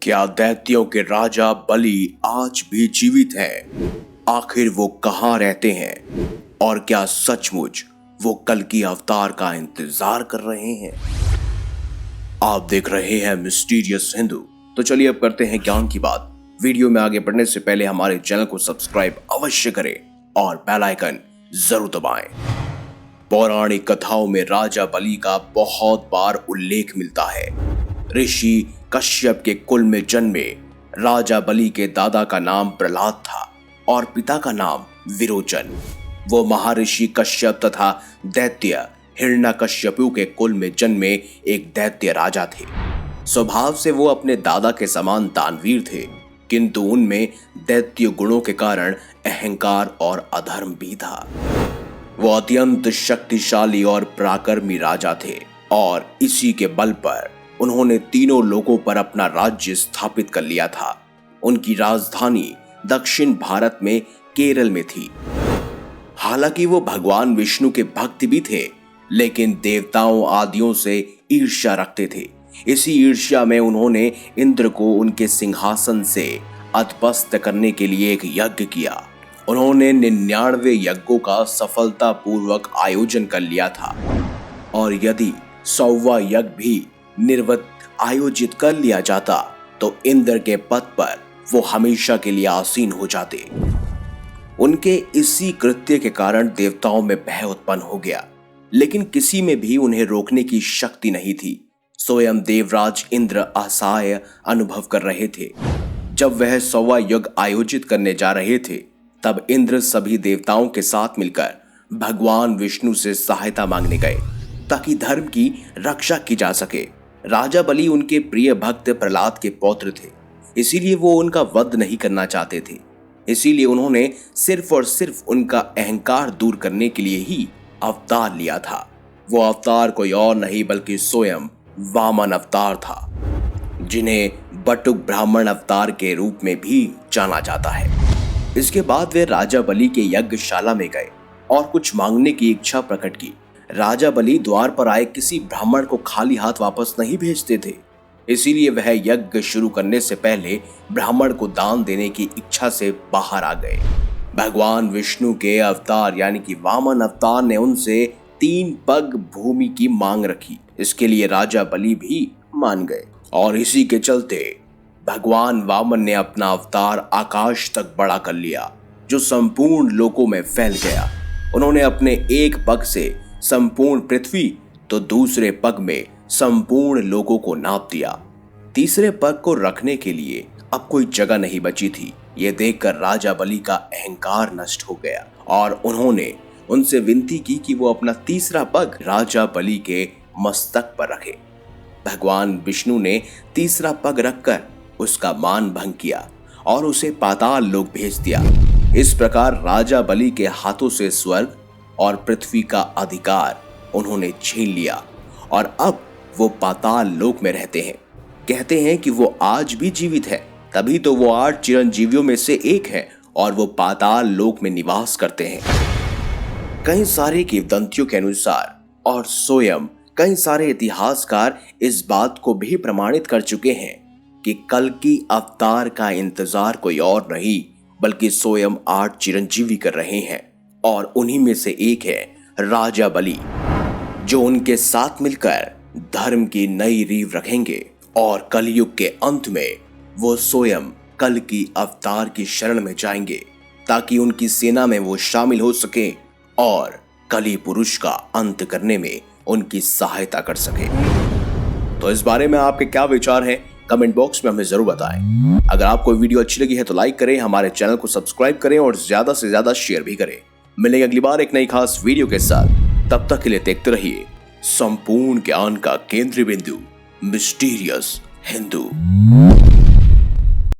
क्या दैत्यों के राजा बलि आज भी जीवित हैं? आखिर वो कहाँ रहते हैं? और क्या सचमुच वो कल्कि अवतार का इंतजार कर रहे हैं? आप देख रहे हैं मिस्टीरियस हिंदू। तो चलिए अब करते हैं ज्ञान की बात। वीडियो में आगे बढ़ने से पहले हमारे चैनल को सब्सक्राइब अवश्य करें और बेल आइकन जरूर दबाएं। पौराणिक कथाओं में राजा बलि का बहुत बार उल्लेख मिलता है। ऋषि कश्यप के कुल में जन्मे राजा बलि के दादा का नाम प्रहलाद था और पिता का नाम विरोचन। वो महर्षि कश्यप तथा दैत्य हिरण्यकश्यपु के कुल में जन्मे एक दैत्य राजा थे। स्वभाव से वो अपने दादा के समान दानवीर थे, किंतु उनमें दैत्य गुणों के कारण अहंकार और अधर्म भी था। वो अत्यंत शक्तिशाली और पराक्रमी राजा थे और इसी के बल पर उन्होंने तीनों लोगों पर अपना राज्य स्थापित कर लिया था। उनकी राजधानी दक्षिण भारत में केरल में थी। हालांकि वो भगवान विष्णु के भक्त भी थे, लेकिन देवताओं आदियों से ईर्ष्या रखते थे। इसी ईर्ष्या में उन्होंने इंद्र को उनके सिंहासन से अधपस्त करने के लिए एक यज्ञ किया। उन्होंने 99 यज्ञों का सफलतापूर्वक आयोजन कर लिया था और यदि 100वां यज्ञ भी निर्वत आयोजित कर लिया जाता तो इंद्र के पद पर वो हमेशा के लिए आसीन हो जाते। उनके इसी कृत्य के कारण देवताओं में भय उत्पन्न हो गया, लेकिन किसी में भी उन्हें रोकने की शक्ति नहीं थी। स्वयं देवराज इंद्र असहाय अनुभव कर रहे थे। जब वह 100वां यज्ञ आयोजित करने जा रहे थे, तब इंद्र सभी देवताओं के साथ मिलकर भगवान विष्णु से सहायता मांगने गए ताकि धर्म की रक्षा की जा सके। राजा बलि उनके प्रिय भक्त प्रहलाद के पौत्र थे, इसीलिए वो उनका वध नहीं करना चाहते थे। इसीलिए उन्होंने सिर्फ और सिर्फ उनका अहंकार दूर करने के लिए ही अवतार लिया था। वो अवतार कोई और नहीं बल्कि स्वयं वामन अवतार था, जिन्हें बटुक ब्राह्मण अवतार के रूप में भी जाना जाता है। इसके बाद वे राजा बलि के यज्ञशाला में गए और कुछ मांगने की इच्छा प्रकट की। राजा बलि द्वार पर आए किसी ब्राह्मण को खाली हाथ वापस नहीं भेजते थे, इसीलिए वह यज्ञ शुरू करने से पहले ब्राह्मण को दान देने की इच्छा से बाहर आ गए। भगवान विष्णु के अवतार यानी कि वामन अवतार ने उनसे 3 पग भूमि की मांग रखी। इसके लिए राजा बलि भी मान गए और इसी के चलते भगवान वामन ने अपना अवतार आकाश तक बड़ा कर लिया, जो संपूर्ण लोकों में फैल गया। उन्होंने अपने एक पग से संपूर्ण पृथ्वी तो दूसरे पग में संपूर्ण लोगों को नाप दिया। तीसरे पग को रखने के लिए अब कोई जगह नहीं बची थी। ये देखकर राजा बलि का अहंकार नष्ट हो गया और उन्होंने उनसे विनती की कि वो अपना तीसरा पग राजा बलि के मस्तक पर रखे। भगवान विष्णु ने तीसरा पग रखकर उसका मान भंग किया और उसे पाताल लोक भेज दिया। इस प्रकार राजा बलि के हाथों से स्वर्ग और पृथ्वी का अधिकार उन्होंने छीन लिया और अब वो पाताल लोक में रहते हैं। कहते हैं कि वो आज भी जीवित है, तभी तो वो 8 चिरंजीवियों में से एक है और वो पाताल लोक में निवास करते हैं। कई सारे किंवदंतियों के अनुसार और स्वयं कई सारे इतिहासकार इस बात को भी प्रमाणित कर चुके हैं कि कल्कि अवतार का इंतजार कोई और नहीं बल्कि स्वयं 8 चिरंजीवी कर रहे हैं और उन्हीं में से एक है राजा बलि, जो उनके साथ मिलकर धर्म की नई रीव रखेंगे और कलयुग के अंत में वो स्वयं कल्कि अवतार की शरण में जाएंगे ताकि उनकी सेना में वो शामिल हो सके और कलि पुरुष का अंत करने में उनकी सहायता कर सके। तो इस बारे में आपके क्या विचार हैं? कमेंट बॉक्स में हमें जरूर बताएं। अगर आपको वीडियो अच्छी लगी है तो लाइक करें, हमारे चैनल को सब्सक्राइब करें और ज्यादा से ज्यादा शेयर भी करें। मिलेंगे अगली बार एक नई खास वीडियो के साथ। तब तक के लिए देखते रहिए संपूर्ण ज्ञान का केंद्रीय बिंदु मिस्टीरियस हिंदू।